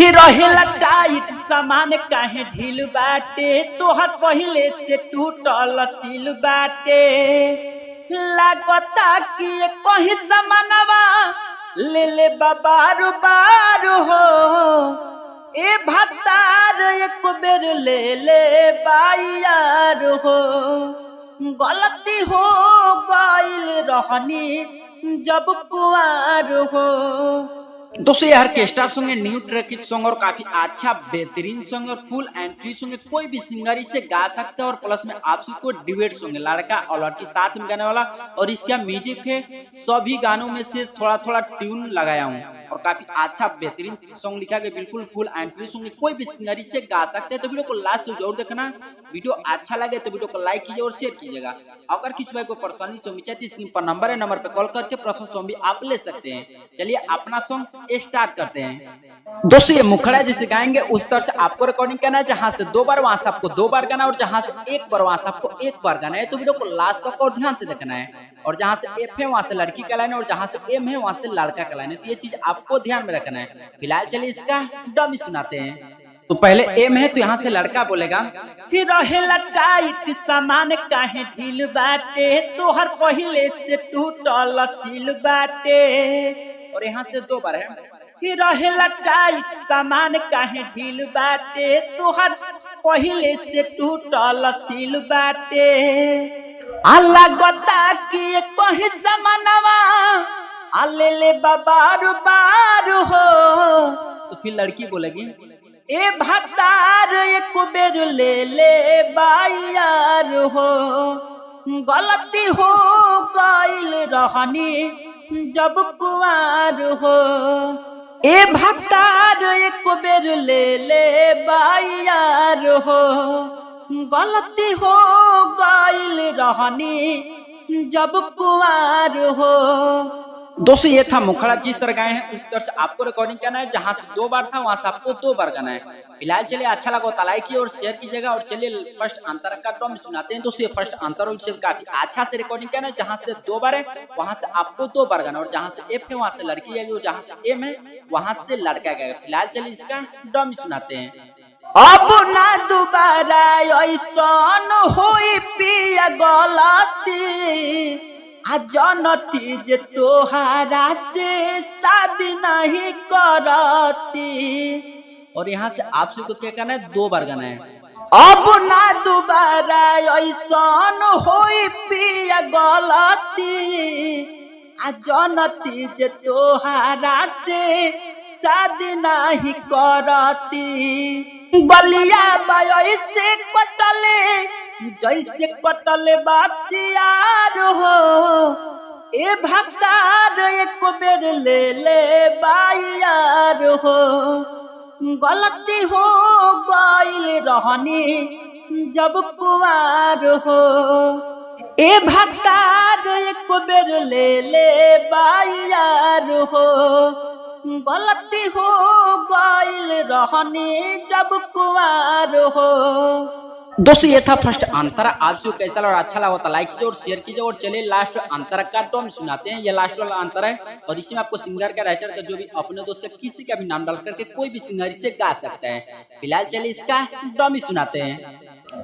कि रहेला टाइट सामान काहे ढील बाटे, तोहर पहिले से टूटल सील बाटे। लागता कि कहीं सामानवा ले ले बारू बारू हो, ए भतार एक बेर ले ले बायार हो। गलती हो गइल रहनी जब कुआर हो। दोस्तों यह ऑर्केस्ट्रा सॉन्ग है, न्यू ट्रैक सॉन्ग और काफी अच्छा बेहतरीन सॉन्ग और फुल एंड फ्री सॉन्ग है। कोई भी सिंगर इसे गा सकता है और प्लस में आप सबको डिबेट सॉन्ग है, लड़का और लड़की साथ में गाने वाला। और इसका म्यूजिक है सभी गानों में से थोड़ा थोड़ा ट्यून लगाया हूँ और काफी अच्छा बेहतरीन सॉन्ग लिखा गया, बिल्कुल फुल एंड फ्री सॉन्ग है। कोई भी सिंगर इससे गा सकते हैं, तो वीडियो को लास्ट तक जरूर देखना। वीडियो अच्छा लगे तो वीडियो को लाइक कीजिए और शेयर कीजिएगा। अगर किसी भाई को परेशानी सॉन्ग चाहिए स्क्रीन पर नंबर है, नंबर पे कॉल करके पर्सनल सॉन्ग भी आप ले सकते हैं। चलिए अपना सॉन्ग स्टार्ट करते हैं। दोस्तों ये मुखड़ा जैसे गाएंगे उस तरह से आपको रिकॉर्डिंग करना है, जहां से 2 बार वहां से आपको 2 बार गाना है, और जहां से 1 बार वहां से आपको 1 बार गाना है। तो वीडियो को लास्ट तक और ध्यान से देखना है। और जहां से एफ है वहां से लड़की का लाइन है, और जहां से एम है वहां से लड़का का लाइन है। तो ये चीज आपको ध्यान में रखना है। फिलहाल चलिए इसका डमी सुनाते हैं। तो पहले एम है तो यहाँ से लड़का बोलेगा, फिर रहेला टाइट सामान काहे ढील बाटे, तोहर पहिले से टूटल सील बाटे। और यहाँ से 2 बार है, फिर रहेला टाइट सामान काहे ढील बाटे, तोहर पहिले से टूटल सील बाटे। लागता कि कहीं सामानवा आले ले बारू बारू हो। तो फिर लड़की बोलेगी, ए भतार एक बेर ले ले बायार हो। गलती हो गइल रहनी जब कुआर हो, ए भतार एक बेर ले ले बायार हो। गलती हो गइल रहनी जब कुआर हो। दोस्तों ये था मुखड़ा, जिस तरह गाए हैं उस तरह से आपको रिकॉर्डिंग करना है। जहां से 2 बार था वहां से आपको 2 बार गाना है। फिलहाल चलिए अच्छा लगा तो लाइक कीजिए और शेयर कीजिएगा। और चलिए फर्स्ट अंतर का ड्रम सुनाते हैं। दोस्तों ये फर्स्ट अंतर से काफी अच्छा से रिकॉर्डिंग करना है। जहां से 2 बार है वहां से आपको 2 बार गाना, और जहां से एफ है वहां से लड़की है, जहां से एम है वहां से लड़का गाएगा। फिलहाल चलिए इसका ड्रम सुनाते हैं। अब ना दोबारा ऐसन होई पिया गलती, जनती जे तोहारा से शादी नहीं करती। और यहाँ से आप सबको क्या करना है, 2 बार गाना है। अब ना दोबारा ऐसन होई पिया गलती, जनती जे तोहारा से शादी नहीं करती। गलिया से कटले जैसे कटले बासियार हो, ए भतार एक बेर ले ले बायार हो। गलती हो गइल रहनी जब कुआर हो, ए भतार एक बेर ले ले बायार हो। गलती हो गइल रहनी जब कुआर हो। दोस्तों ये था फर्स्ट अंतरा। आपसे कैसा लगा, अच्छा लगा तो लाइक कीजिए और शेयर कीजिए। और चलिए लास्ट अंतरा का टोन सुनाते हैं। ये लास्ट वाला अंतर है और इसमें आपको सिंगर का, राइटर का, जो भी अपने दोस्त का किसी का भी नाम डाल करके कोई भी सिंगर इसे गा सकता है। फिलहाल चलिए इसका डमी सुनाते हैं।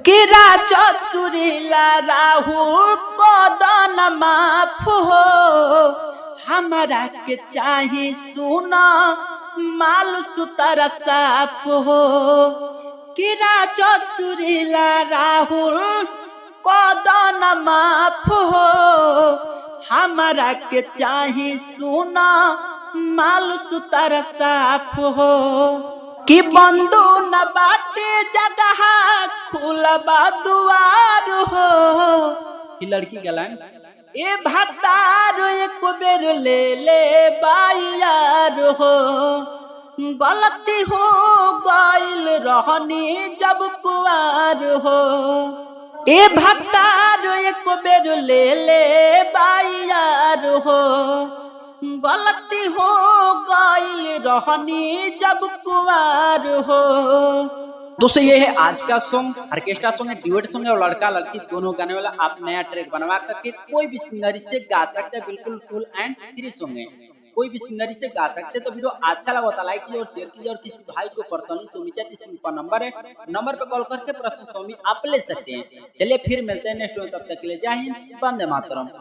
कि राजा सुरीला राहुल कदन माफ हो, हमारा के चाहे सुना माल सुतरा साफ हो। कि राजा सुरीला राहुल कदन माफ हो, हमारा के चाहे सुना माल सुतरा साफ हो। कि बंदो न बाटे जगह खुलबा दुआर हो। कि लड़की गलन, ए भतार एक बेर ले ले बायार हो। गलती हो गइल रहनी जब कुआर हो, ए भतार एक बेर ले ले बायार हो। गलती हो गइल रहनी जब कुआर हो। दोस्तों ये है आज का सॉन्ग, ऑर्केस्ट्रा सॉन्ग है, ड्यूएट सॉन्ग है और लड़का लड़की दोनों गाने वाला। आप नया ट्रैक बनवा करके कोई भी सिंगर इससे गा सकते हैं, बिल्कुल फुल एंड फ्री सॉन्ग है। कोई भी सिंगरी से गा सकते हैं। तो वीडियो अच्छा लगा तो लाइक कीजिए और शेयर कीजिए, और किसी भाई को पर्सनली सोमी चाहते सिंपल नंबर है, नंबर पे कॉल करके प्रश्न स्वामी आप ले सकते हैं। चलिए फिर मिलते हैं नेक्स्ट, तब तक के लिए जय हिंद, वंदे मातरम।